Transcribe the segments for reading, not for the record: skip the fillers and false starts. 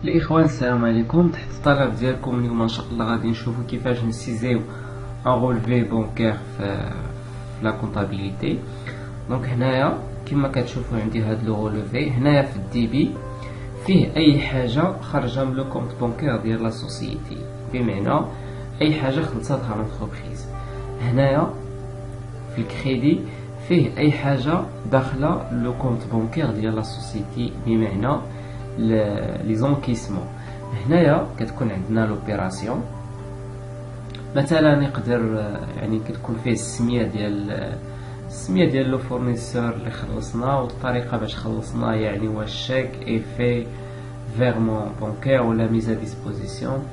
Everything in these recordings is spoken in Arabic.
الاخوان السلام عليكم. تحت الطلب ديالكم اليوم ان شاء الله غادي نشوفوا كيفاش نسيزيو ان غولفي بونكير في لا كونطابيليتي. دونك هنايا كما كتشوفوا عندي هاد لو غولفي هنايا في الدي بي فيه اي حاجه خارجه من لو كونط بونكير ديال لا سوسيتي، بمعنى اي حاجه خلصاتها لونتربريز. هنايا في الكريدي فيه اي حاجه داخله لو كونط بونكير ديال لا سوسيتي، بمعنى لي زونكيسمون. هنايا كتكون عندنا لوبيراسيون، مثلا يقدر يعني كتكون فيه السميه ديال لو فورنيسور اللي خلصنا والطريقه باش خلصنا، يعني واش شيك ايفي فيرمون بونكير ولا ميزا ديسبوزيسيون.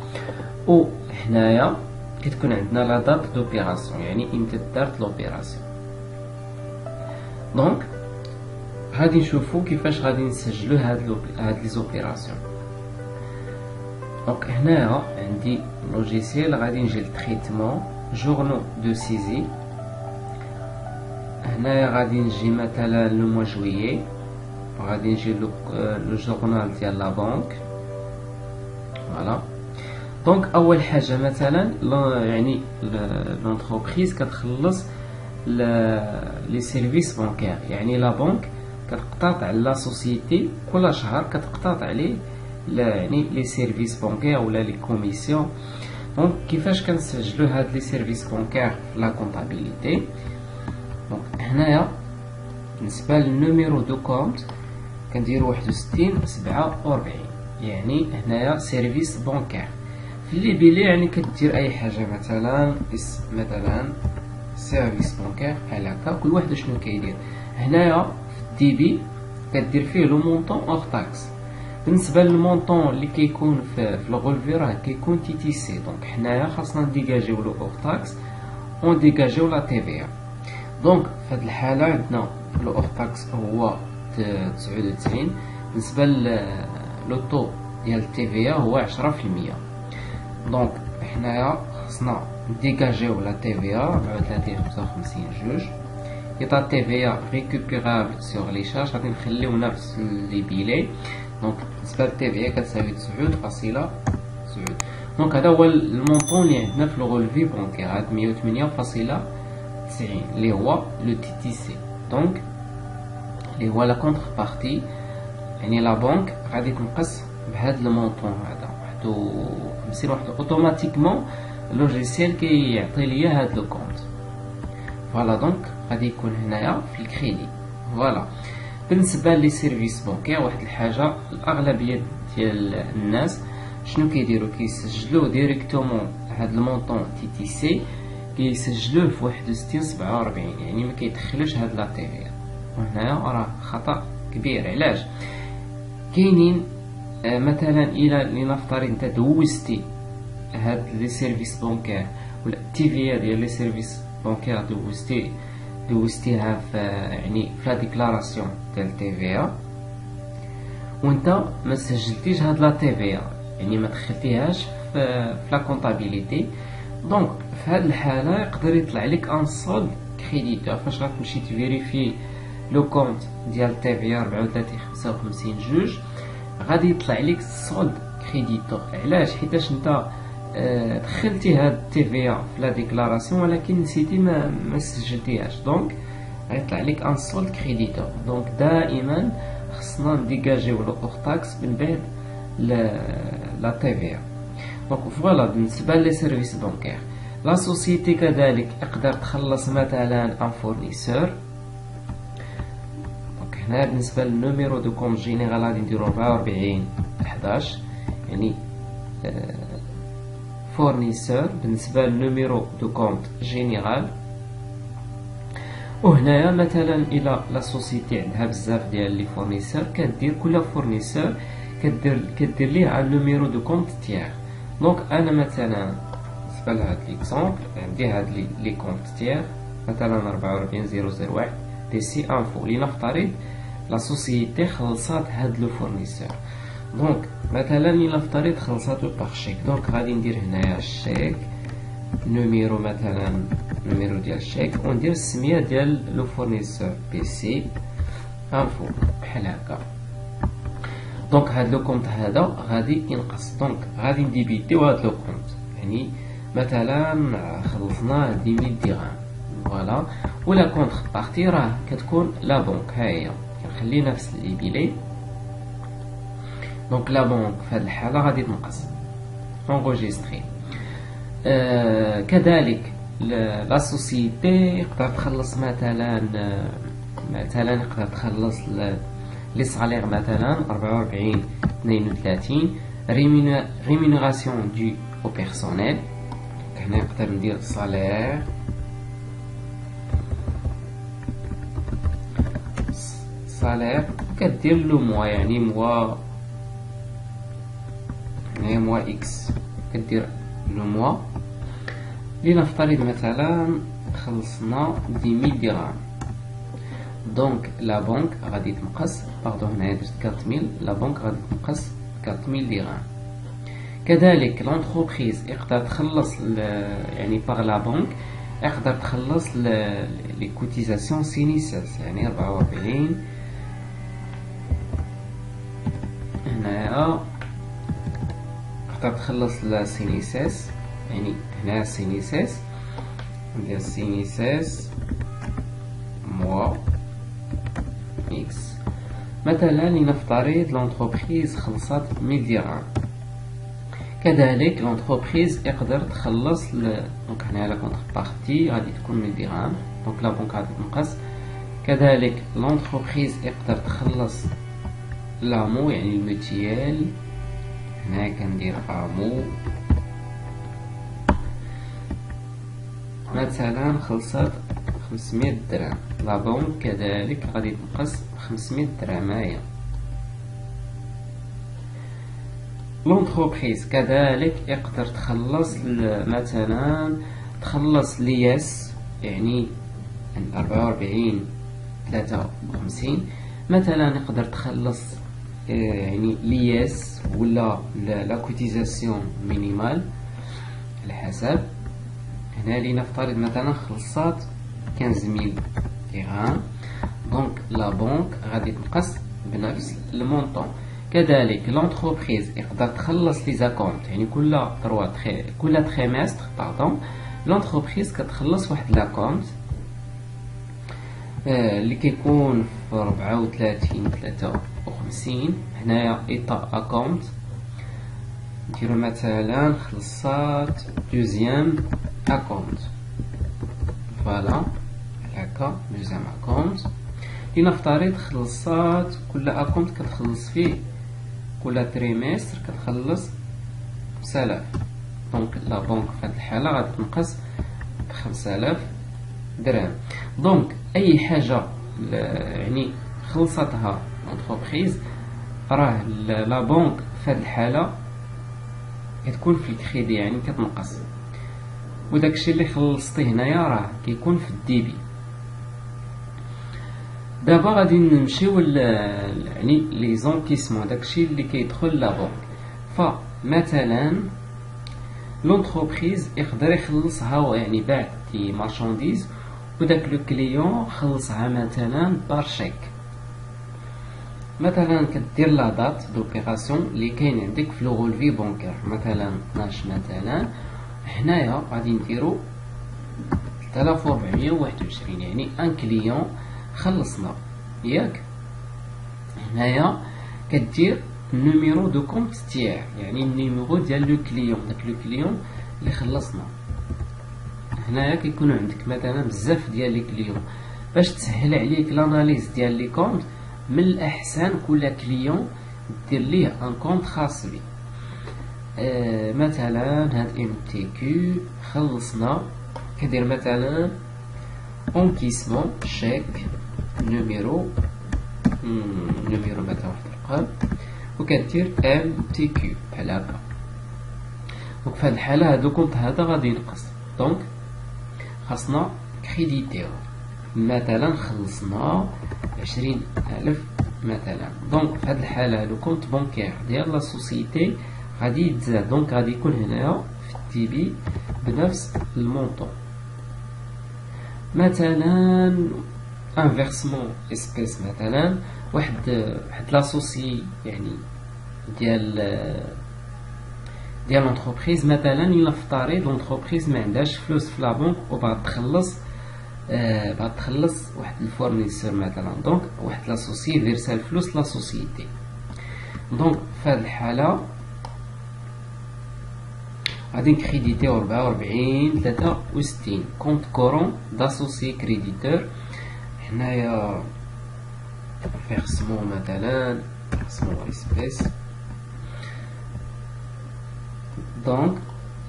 و هنايا كتكون عندنا لا دات دوبيراسيون، يعني امتى دارت لوبيراسيون. دونك غادي نشوفو كيفاش غادي نسجلو هاد لي زوبيراسيون. دونك هنايا عندي لوجيسيال، غادي نجي لتريتمون جورنو دو سيزي. هنايا غادي نجي مثلا لو موا جويي، غادي نجي لو جورنال ديال لا بنك. فوالا. دونك اول حاجه مثلا يعني لونتربريز كتخلص لي سيرفيس بانكير، يعني لا بنك كتقتاط على لا سوسيتي كل شهر، كتقتاط عليه يعني لي سيرفيس بانكير ولا لي كوميسيون. دونك كيفاش كنسجلو هاد لي سيرفيس بانكير في لا كونطابيليتي؟ دونك هنايا بالنسبه للنوميرو دو كونت كنديرو 6147، يعني هنايا سيرفيس بانكير. في اللي بيلي يعني كدير اي حاجه، مثلا اسم، مثلا سيرفيس بانكير بحال هكا. كل واحد شنو كيدير هنايا في الدي بي كدير فيه لو مونطون اور تاكس. بالنسبه للمونطون اللي كيكون في الغولفي راه كيكون تي تي سي. دونك حنايا خاصنا نديجاجيو لو اور تاكس ونديجاجيو لا تي في. دونك في هاد الحاله عندنا لو اور تاكس هو 99، بالنسبه لو طو ديال التي في هو 10%. دونك حنايا خاصنا نديجاجيو لا تي في 34.55 جوج. إيطا تي في ريكوبيرابل سور لي شارج غادي نخليو نفس لي بيلي. دونك بالنسبه للتي في كتساوي 9.9. دونك هذا هو المونطون اللي عندنا في الغولفي بونكير، هاد 108.90 اللي هو لو تي تي سي. دونك اللي هو لا كونتر بارتي، يعني لا بنك غادي تنقص بهاد المونطون هذا 51 اوتوماتيكمون. اللوجيسيال كيعطي ليا هاد لو كونت. فوالا. دونك غادي يكون هنايا في الكريدي. فوالا. بالنسبه لي سيرفيس بانكير واحد الحاجه، الاغلبيه ديال الناس شنو كيديروا؟ كيسجلوه ديريكتومون هاد المونطون تي تي سي، كيسجلوه في 6147، يعني ما كيدخلوش هاد لا تي في. وهنايا راه خطا كبير. علاش؟ كاينين مثلا الى لنفترض انت دوزتي هاد لي سيرفيس بانكير ولا التي في ديال لي سيرفيس بانكير دوزتيها في يعني في لا ديكلاراسيون ديال تي في، وانت ما سجلتيش هاد لا تي في، يعني ما دخلتيهاش في لا كونطابيليتي. دونك في هاد الحاله يقدر يطلع لك ان سولد كريديتور. فاش غتمشي تفيريفي لو كونت ديال تي في 34.55 جوج غادي يطلع لك سولد كريديتور. علاش؟ حيتاش انت دخلتي هاد تي في لا ديكلاراسيون ولكن نسيتي ما سجلتيهاش. دونك غيطلع لك ان سولد كريديتور. دونك دائما خصنا نديجاجيو لو اور تاكس من بعد لا تي في. دونك فوالا. بالنسبه لي سيرفيس بانكير لا سوسيتي كذلك يقدر تخلص مثلا ان فورنيسور. دونك هنا بالنسبه للنوميرو دو كونت جينيرال غادي نديرو 4411، يعني فورنيسور بالنسبه للنوميرو دو كونت جينيرال. وهنايا مثلا الى لا سوسيتي عندها بزاف ديال لي فورنيسور، كدير كل فورنيسور كدير ليه على النوميرو دو كونت تيير. دونك انا مثلا بالنسبه لهاد ليكزامبل عندي هاد لي كونت تيير، مثلا 44001 دي سي انفو، لنفترض لا سوسيتي خلصات هاد لو فورنيسور. دونك مثلا لنفترض خلصاتو باغ شيك. دونك غادي ندير هنايا الشيك نوميرو، مثلا نوميرو ديال الشيك، وندير السميه ديال لو فورنيسور بي سي انفو بحال هكا. دونك هاد لو كونت هذا غادي ينقص، دونك غادي نديبيتيو هاد لو كونت. يعني مثلا خلصنا 10000 درهم فوالا، ولا كونت بارتي راه كتكون لا بنك. ها هي كنخلي نفس الليبيلي. دونك لا بنك في هاد الحالة غادي تنقص انغوجيستري. كذلك لا سوسيتي يقدر تخلص مثلا يقدر تخلص لي صالير مثلا 44 32 ريمونيراسيون دو او بيرسونيل. هنا نقدر ندير صالير كدير لو موا، يعني موا هنايا موا اكس، كدير لو موا. لنفترض مثلا خلصنا 10000 درهم، دونك لا بنك غادي تنقص، باردون هنايا درت 4000، لا بنك غادي تنقص 4000 درهم. كذلك لونتربريز يقدر تخلص يعني باغ لا بنك يقدر تخلص لي كوتيزاسيون سينيساس، يعني 44 هنايا تقدر تخلص لا سينيساس، يعني هنا سينيساس ندير سينيساس موا اكس. مثلا لنفترض لونتربريز خلصت 100 درهم، كذلك لونتربريز يقدر تخلص دونك هنا لا كونتر بارتي غادي تكون 100 درهم، دونك لا بنك غادي تنقص. كذلك لونتربريز يقدر تخلص لامو، يعني الموتيال، هنا كندير امو مثلا خلصت 500 درهم، لا بنك كذلك غادي تنقص 500 درهم. هاهي لونتربريز كذلك يقدر تخلص مثلا تخلص لياس، يعني 44 53 مثلا يقدر تخلص يعني لياس ولا لا كوتيزاسيون مينيمال على حسب. هنا لنفترض مثلا خلصات 15000 درهم، دونك لا بنك غادي تنقص بنفس المونطون. كذلك لونتربريز يقدر تخلص لي زاكونت، يعني كل تريمستر باردون لونتربريز كتخلص واحد لاكونت اللي كيكون في 34 53. هنايا ايطا اكونت نديرو مثلا خلصات دوزيام اكونت، فوالا هكا دوزيام اكونت. لنفترض خلصات كل اكونت كتخلص فيه كل تريمستر كتخلص 5000، دونك لا بنك في هاد الحالة غادي تنقص 5000 درهم. دونك اي حاجة يعني خلصتها لونتربريز راه لا بنك في هاد الحالة كتكون في الكريدي، يعني كتنقص، وداكشي اللي خلصتيه هنايا راه كيكون في الديبي. دابا غادي نمشيو يعني لي زونكيسمون، داكشي اللي كيدخل لا بنك. فمثلا لونتربريز يقدر يخلصها، يعني باع دي مارشانديز وداك لو كليون خلصها مثلا بار شيك. مثلا كدير لا دات دوبيراسيون اللي كاين عندك في لو غولفي بونكير، مثلا 12 مثلا. هنايا غادي نديرو 3421، يعني ان كليون خلصنا ياك. هنايا كدير نيميرو دو كونت تاعك، يعني النيميرو ديال لو كليون، داك لو كليون اللي خلصنا. هنايا كيكونوا عندك مثلا بزاف ديال لي كليون، باش تسهل عليك لاناليز ديال لي كونت من الاحسن كل كليون دير ليه ان كونت خاص بيه. مثلا هاد ام تي كيو خلصنا، كدير مثلا انكيسمون شيك نيميرو مثلا واحد الرقم، وكدير ام تي كيو بحال هكا. دونك في هاد الحالة هادو كونت هذا غادي ينقص، دونك خاصنا كريديتيو. مثلا خلصنا 20000 مثلا، دونك في هاد الحالة لو كونت بونكير ديال لا سوسيتي غادي يتزاد، دونك غادي يكون هنايا في التيبي بنفس المونطون. مثلا انفيرسمون اسبيس، مثلا واحد لاسوسي يعني ديال لونتربريز. مثلا نفترض لونتربريز ما عندهاش فلوس في لابونك وبغات تخلص واحد الفورنيسور مثلا، دونك واحد لاسوسي فيرسا الفلوس لا سوسيتي. دونك في هاد الحالة غادي نكريديتيو 44 63 كونت كورون داسوسي كريديتور. هنايا فيرسمون مثلا فيرسمون اسبيس. دونك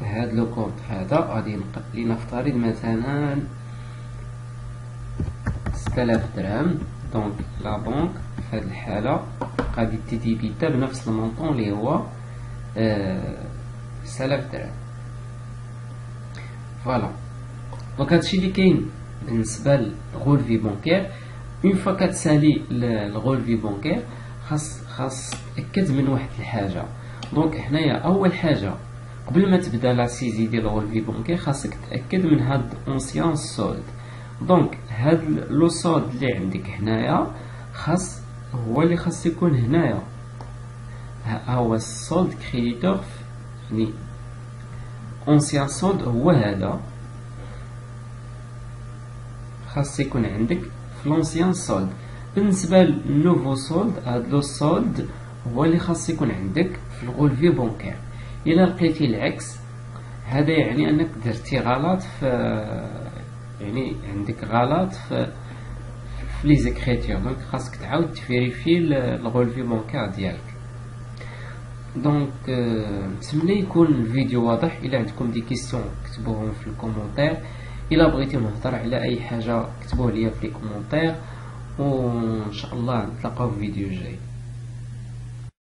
هاد لو كونت هذا غادي لنفترض مثلا 6000 درهم. دونك لا بنك في هاد الحالة غادي تديبيتا بنفس المونطون اللي هو 6000 درهم. فوالا. دونك هادشي اللي كاين بالنسبة للغولفي بونكير. اون فوا كتسالي الغولفي بونكير خاص تأكد من واحد الحاجة. دونك هنايا أول حاجة قبل ما تبدا لا سيزي ديال الغولفي بونكير خاصك تأكد من هاد اونسيان سولد. دونك هاد لو سولد اللي عندك هنايا هو اللي خاص يكون هنايا، ها هو السولد كريديتور، يعني اونسيان سولد هو هذا، خاص يكون عندك في لونسيان سولد. بالنسبة للنوفو سولد، هاد لو سولد هو اللي خاص يكون عندك في الغولفي بونكير. إلا لقيتي العكس هذا يعني أنك درتي غلط يعني عندك غلط في لي زيكريتور. دونك خاصك تعاود تفيريفي الغولفي بونكير ديالك. دونك نتمنى يكون الفيديو واضح. إلا عندكم دي كيسيون كتبوهم في الكومونتير. إلا بغيتي نهضر على أي حاجة كتبوه ليا في لي كومونتير، وإن شاء الله نتلاقاو في فيديو جاي.